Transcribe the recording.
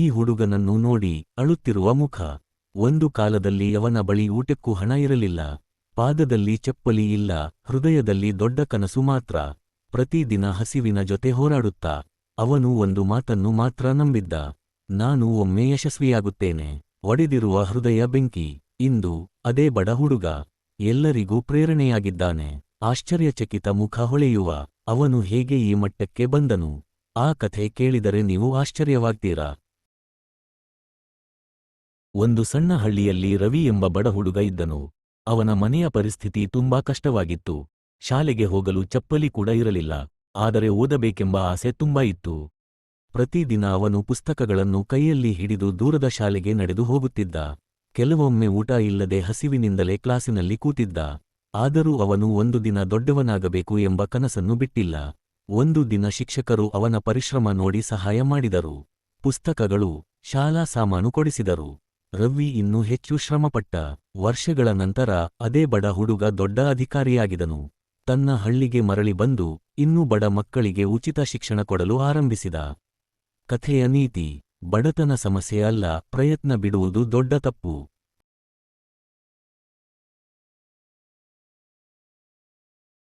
ಹುಡುಗನನ್ನು ನೋಡಿ ಅಳುತ್ತಿರುವ ಮುಖ. ಒಂದು ಕಾಲದಲ್ಲಿ ಅವನ ಬಳಿ ಊಟಕ್ಕೂ ಹಣ ಇರಲಿಲ್ಲ. ಪಾದದಲ್ಲಿ ಚಪ್ಪಲಿ ಇಲ್ಲ, ಹೃದಯದಲ್ಲಿ ದೊಡ್ಡ ಕನಸು ಮಾತ್ರ. ಪ್ರತಿದಿನ ಹಸಿವಿನ ಜೊತೆ ಹೋರಾಡುತ್ತಾ ಅವನು ಒಂದು ಮಾತನ್ನು ಮಾತ್ರ ನಂಬಿದ್ದ: ನಾನು ಒಮ್ಮೆ ಯಶಸ್ವಿಯಾಗುತ್ತೇನೆ. ಒಡೆದಿರುವ ಹೃದಯ ಬೆಂಕಿ. ಇಂದು ಅದೇ ಬಡ ಹುಡುಗ ಎಲ್ಲರಿಗೂ ಪ್ರೇರಣೆಯಾಗಿದ್ದಾನೆ. ಆಶ್ಚರ್ಯಚಕಿತ ಮುಖ ಹೊಳೆಯುವ ಅವನು ಹೇಗೆ ಈ ಮಟ್ಟಕ್ಕೆ ಬಂದನು? ಆ ಕಥೆ ಕೇಳಿದರೆ ನೀವು ಆಶ್ಚರ್ಯವಾಗ್ತೀರಾ. ಒಂದು ಸಣ್ಣ ಹಳ್ಳಿಯಲ್ಲಿ ರವಿ ಎಂಬ ಬಡ ಹುಡುಗ ಇದ್ದನು. ಅವನ ಮನೆಯ ಪರಿಸ್ಥಿತಿ ತುಂಬಾ ಕಷ್ಟವಾಗಿತ್ತು. ಶಾಲೆಗೆ ಹೋಗಲು ಚಪ್ಪಲಿ ಕೂಡ ಇರಲಿಲ್ಲ. ಆದರೆ ಓದಬೇಕೆಂಬ ಆಸೆ ತುಂಬಾ ಇತ್ತು. ಪ್ರತಿದಿನ ಅವನು ಪುಸ್ತಕಗಳನ್ನು ಕೈಯಲ್ಲಿ ಹಿಡಿದು ದೂರದ ಶಾಲೆಗೆ ನಡೆದು ಹೋಗುತ್ತಿದ್ದ. ಕೆಲವೊಮ್ಮೆ ಊಟ ಇಲ್ಲದೆ ಹಸಿವಿನಿಂದಲೇ ಕ್ಲಾಸಿನಲ್ಲಿ ಕೂತಿದ್ದ. ಆದರೂ ಅವನು ಒಂದು ದಿನ ದೊಡ್ಡವನಾಗಬೇಕು ಎಂಬ ಕನಸನ್ನು ಬಿಟ್ಟಿಲ್ಲ. ಒಂದು ದಿನ ಶಿಕ್ಷಕರು ಅವನ ಪರಿಶ್ರಮ ನೋಡಿ ಸಹಾಯ ಮಾಡಿದರು. ಪುಸ್ತಕಗಳು, ಶಾಲಾ ಸಾಮಾನು ಕೊಡಿಸಿದರು. ರವಿ ಇನ್ನೂ ಹೆಚ್ಚು ಶ್ರಮಪಟ್ಟ. ವರ್ಷಗಳ ನಂತರ ಅದೇ ಬಡ ಹುಡುಗ ದೊಡ್ಡ ಅಧಿಕಾರಿಯಾಗಿದನು. ತನ್ನ ಹಳ್ಳಿಗೆ ಮರಳಿ ಬಂದು ಇನ್ನೂ ಬಡ ಮಕ್ಕಳಿಗೆ ಉಚಿತ ಶಿಕ್ಷಣ ಕೊಡಲು ಆರಂಭಿಸಿದ. ಕಥೆಯ ನೀತಿ: ಬಡತನ ಸಮಸ್ಯೆ ಅಲ್ಲ, ಪ್ರಯತ್ನ ಬಿಡುವುದು ದೊಡ್ಡ ತಪ್ಪು.